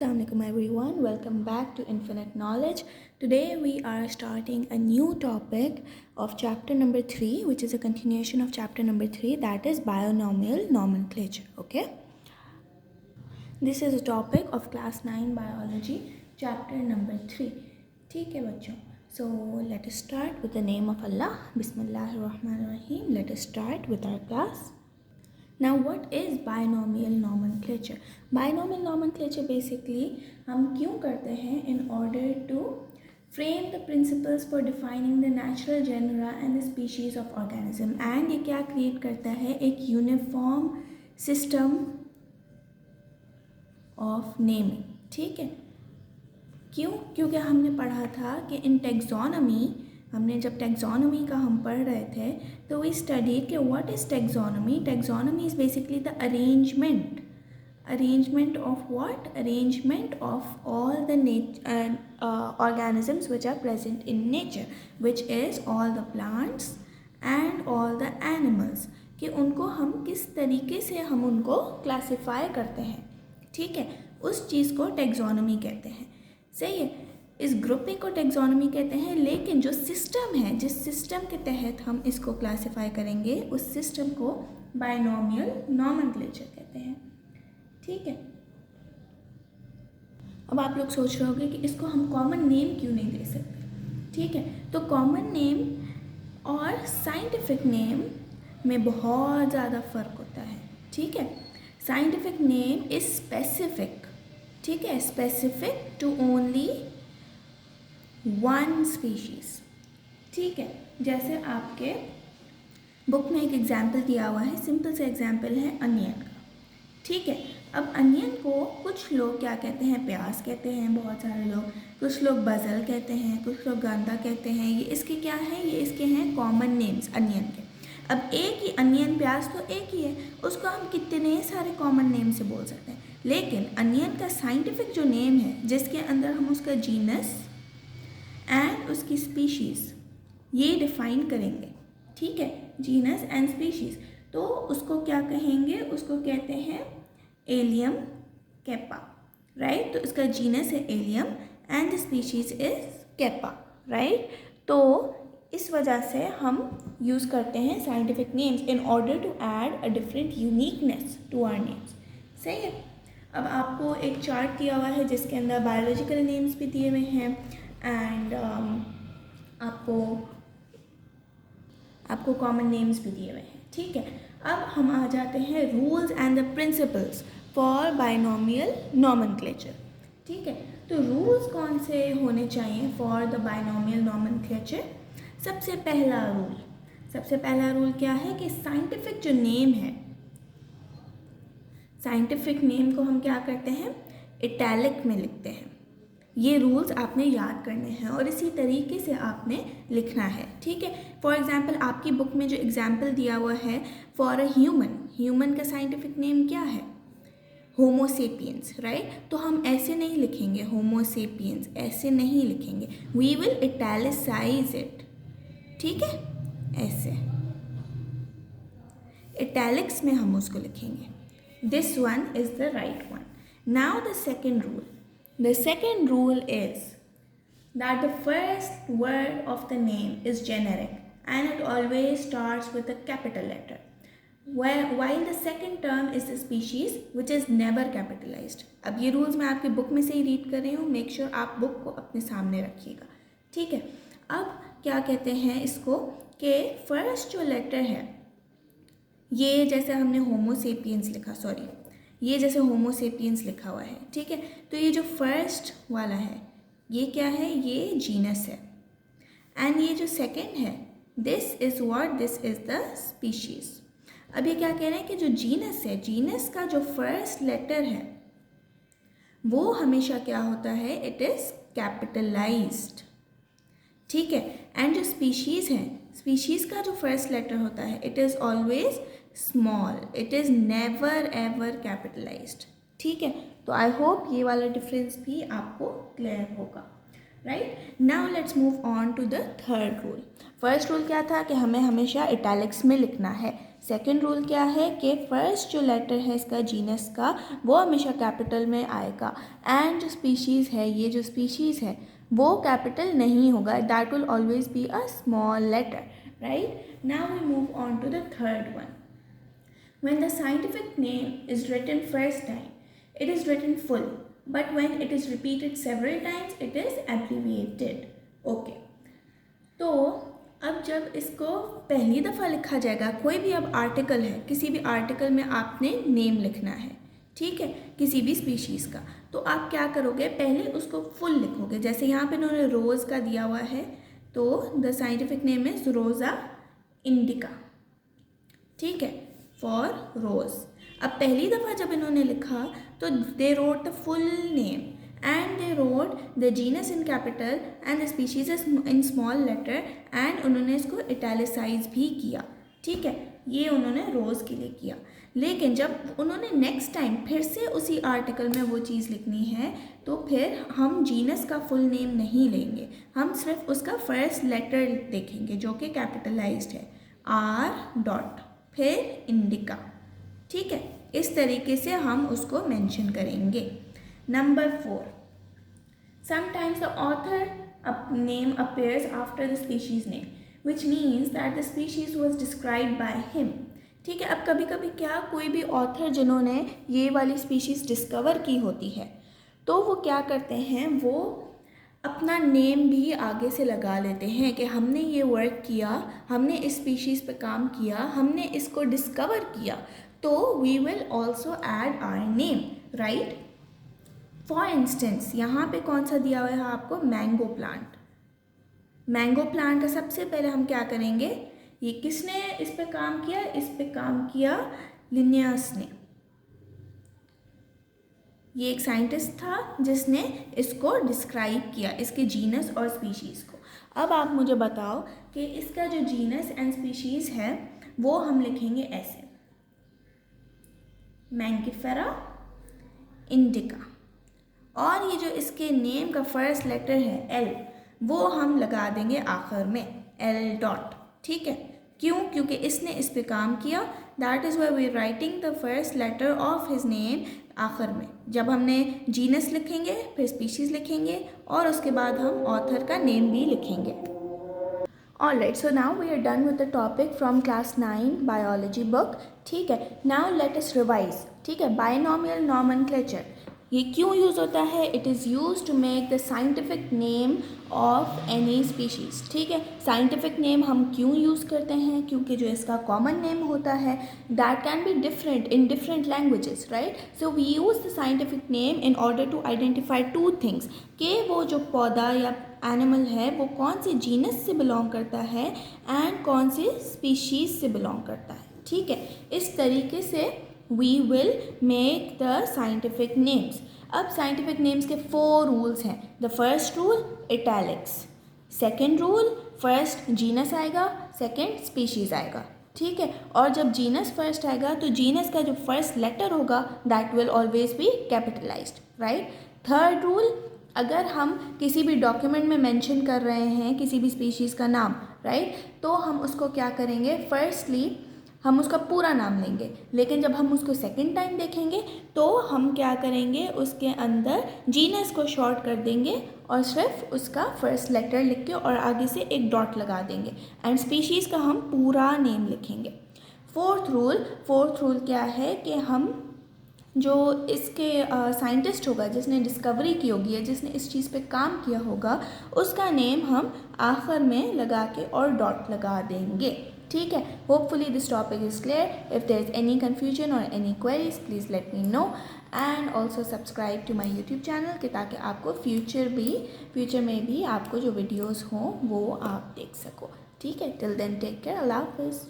Assalamualaikum everyone, welcome back to Infinite Knowledge. Today we are starting a new topic of chapter number 3, which is a continuation of chapter number 3, that is binomial nomenclature. Okay, this is a topic of class 9 biology, chapter number 3. ठीक है बच्चों, so let us start with the name of Allah. Bismillahirrahmanirrahim. Let us start with our class. Now what is binomial nomenclature? Binomial nomenclature basically हम क्यों करते हैं in order to frame the principles for defining the natural genera and the species of organism, and ये क्या create करता है, एक uniform system of naming. ठीक है, क्यों? क्योंकि हमने पढ़ा था कि in taxonomy, हमने जब टैक्सोनॉमी का हम पढ़ रहे थे तो वी स्टडी कि what is taxonomy. Taxonomy is basically the arrangement of what, arrangement of all the organisms which are present in nature, which is all the plants and all the animals, कि उनको हम किस तरीके से हम उनको classify करते हैं. ठीक है, उस चीज़ को टैक्सोनॉमी कहते हैं. सही है, इस ग्रुपिंग को टैक्सोनॉमी कहते हैं. लेकिन जो सिस्टम है, जिस सिस्टम के तहत हम इसको क्लासिफाई करेंगे, उस सिस्टम को बाइनोमियल नॉमेनक्लेचर कहते हैं. ठीक है, अब आप लोग सोच रहे होंगे कि इसको हम कॉमन नेम क्यों नहीं दे सकते. ठीक है, तो कॉमन नेम और साइंटिफिक नेम में बहुत ज़्यादा फ़र्क होता है. ठीक है, साइंटिफिक नेम इज़ स्पेसिफिक. ठीक है, specific to only one species. ठीक है, जैसे आपके बुक में एक एग्जाम्पल दिया हुआ है, सिंपल सा एग्जाम्पल है अनियन का. ठीक है, अब अनियन को कुछ लोग क्या कहते हैं, प्याज कहते हैं, बहुत सारे लोग, कुछ लोग बजल कहते हैं, कुछ लोग गांदा कहते हैं. ये इसके क्या है, ये इसके हैं कॉमन नेम्स अनियन के. अब एक ही अनियन, प्याज तो एक ही है, उसको हम कितने सारे कॉमन नेम से बोल सकते हैं. लेकिन अनियन का साइंटिफिक जो नेम है, जिसके अंदर हम उसका जीनस एंड उसकी स्पीशीज़ ये डिफाइन करेंगे. ठीक है, जीनस एंड स्पीशीज़, तो उसको क्या कहेंगे, उसको कहते हैं एलियम कैपा. राइट, तो इसका जीनस है Allium and the species is cepa. Right, तो इस वजह से हम यूज़ करते हैं scientific names in order to add a different uniqueness to our names. सही है, अब आपको एक चार्ट दिया हुआ है जिसके अंदर बायोलॉजिकल नेम्स भी दिए हुए हैं एंड आपको कॉमन नेम्स भी दिए हुए हैं. ठीक है, अब हम आ जाते हैं rules and the principles for binomial nomenclature. ठीक है, तो रूल्स कौन से होने चाहिए फॉर द बाइनोमियल नॉमेनक्लेचर. सबसे पहला रूल क्या है कि साइंटिफिक जो नेम है, साइंटिफिक नेम को हम क्या करते हैं, इटैलिक में लिखते हैं. ये रूल्स आपने याद करने हैं और इसी तरीके से आपने लिखना है. ठीक है, फॉर एग्जांपल आपकी बुक में जो एग्जांपल दिया हुआ है फॉर अ ह्यूमन का साइंटिफिक नेम क्या है, होमोसेपियंस. राइट, तो हम ऐसे नहीं लिखेंगे होमोसेपियंस, ऐसे नहीं लिखेंगे, वी विल इटैलिसाइज इट. ठीक है, ऐसे इटैलिक्स में हम उसको लिखेंगे. This one is the right one. Now the second rule. The second rule is that the first word of the name is generic and it always starts with a capital letter, while the second term is the species which is never capitalized. अब ये rules मैं आपके book में से ही read कर रही हूँ, make sure आप बुक को अपने सामने रखिएगा. ठीक है, अब क्या कहते हैं इसको कि फर्स्ट जो लेटर है, ये जैसे हमने होमोसेपियंस लिखा, सॉरी ये जैसे होमोसेपियंस लिखा हुआ है. ठीक है, तो ये जो फर्स्ट वाला है ये क्या है, ये जीनस है. एंड ये जो सेकंड है, this is what, this is the species. अब ये क्या कह रहे हैं कि जो जीनस है, जीनस का जो फर्स्ट लेटर है वो हमेशा क्या होता है, इट इज़ कैपिटलाइज्ड. ठीक है, एंड जो स्पीशीज़ है, स्पीशीज़ का जो फर्स्ट लेटर होता है, it is always small, it is never ever capitalised. ठीक है, तो आई होप ये वाला डिफरेंस भी आपको क्लियर होगा. Right, now let's move on to the third rule. First rule क्या था कि हमें हमेशा इटैलिक्स में लिखना है. सेकेंड रूल क्या है कि फर्स्ट जो लेटर है इसका जीनस का वो हमेशा कैपिटल में आएगा, एंड जो स्पीशीज़ है, ये जो स्पीशीज़ है वो कैपिटल नहीं होगा, that will always be a small letter, right. Now we move on to the third one. When the scientific name is written first time, it is written full, but when it is repeated several times, it is abbreviated. Okay. तो अब जब इसको पहली दफ़ा लिखा जाएगा, कोई भी अब आर्टिकल है, किसी भी आर्टिकल में आपने नेम लिखना है, ठीक है, किसी भी स्पीशीज़ का, तो आप क्या करोगे, पहले उसको फुल लिखोगे। जैसे यहाँ पे उन्होंने रोज़ का दिया हुआ है, तो द साइंटिफिक नेम इज़ रोज़ा इंडिका, ठीक है, फॉर रोज़। अब पहली दफ़ा जब इन्होंने लिखा तो they wrote the full name and they wrote the genus in capital and the species in small letter, and उन्होंने इसको इटैलिसाइज भी किया, ठीक है, ये उन्होंने रोज़ के लिए किया। लेकिन जब उन्होंने नेक्स्ट टाइम फिर से उसी आर्टिकल में वो चीज़ लिखनी है, तो फिर हम जीनस का फुल नेम नहीं लेंगे, हम सिर्फ उसका फर्स्ट लेटर देखेंगे जो कि कैपिटलाइज्ड है, आर डॉट, फिर इंडिका, ठीक है, इस तरीके से हम उसको मेंशन करेंगे। Number 4, sometimes the author name appears after the species name which means that the species was described by him, ठीक है। अब कभी कभी क्या, कोई भी ऑथर जिन्होंने ये वाली स्पीशीज़ डिस्कवर की होती है, तो वो क्या करते हैं, वो अपना नेम भी आगे से लगा लेते हैं कि हमने ये वर्क किया, हमने इस स्पीशीज़ पे काम किया, हमने इसको डिस्कवर किया, तो we will also add our name, right. For instance यहाँ पे कौन सा दिया हुआ है आपको, मैंगो प्लांट। मैंगो प्लांट का सबसे पहले हम क्या करेंगे, ये किसने इस पे काम किया, इस पे काम किया लिनियस ने, ये एक साइंटिस्ट था जिसने इसको डिस्क्राइब किया, इसके जीनस और स्पीशीज़ को। अब आप मुझे बताओ कि इसका जो जीनस एंड स्पीशीज़ है वो हम लिखेंगे ऐसे, मैंगिफेरा इंडिका, और ये जो इसके नेम का फर्स्ट लेटर है एल, वो हम लगा देंगे आखिर में, एल डॉट, ठीक है। क्यों, क्योंकि इसने इस पे काम किया, that is why we are writing the first letter of his name आखिर में। जब हमने जीनस लिखेंगे, फिर स्पीशीज़ लिखेंगे, और उसके बाद हम ऑथर का नेम भी लिखेंगे। Alright, so now we are done with the topic from class 9 biology book, ठीक है। Now let us revise, ठीक है। Binomial nomenclature ये क्यों यूज़ होता है, it is use to make the scientific name of any species, ठीक है। साइंटिफिक नेम हम क्यों यूज़ करते हैं, क्योंकि जो इसका कॉमन नेम होता है that can be different in different languages, right. So we use the scientific name in order to identify two things, कि वो जो पौधा या एनिमल है वो कौन सी जीनस से बिलोंग करता है एंड कौन सी स्पीशीज़ से बिलोंग करता है, ठीक है। इस तरीके से we will make the scientific names. अब scientific names के 4 rules हैं. The first rule italics, second rule first genus आएगा, second species आएगा, ठीक है। और जब जीनस फर्स्ट आएगा तो जीनस का जो फर्स्ट लेटर होगा that will always B capitalised, right. Third rule, अगर हम किसी भी डॉक्यूमेंट में मेंशन कर रहे हैं किसी भी स्पीशीज़ का नाम, राइट, तो हम उसको क्या करेंगे, फर्स्टली हम उसका पूरा नाम लेंगे, लेकिन जब हम उसको सेकंड टाइम देखेंगे तो हम क्या करेंगे, उसके अंदर जीनस को शॉर्ट कर देंगे और सिर्फ उसका फर्स्ट लेटर लिख के और आगे से एक डॉट लगा देंगे, एंड स्पीशीज़ का हम पूरा नेम लिखेंगे। फोर्थ रूल क्या है कि हम जो इसके साइंटिस्ट होगा जिसने डिस्कवरी की होगी या जिसने इस चीज़ पे काम किया होगा उसका नेम हम आखिर में लगा के और डॉट लगा देंगे, ठीक है। Hopefully this topic is clear. If there is any confusion और any queries please let me know, and also subscribe to my YouTube channel कि ताकि आपको फ्यूचर में भी आपको जो वीडियोज़ हों वो आप देख सको, ठीक है। टिल देन टेक केयर, अल्लाह हाफिज़।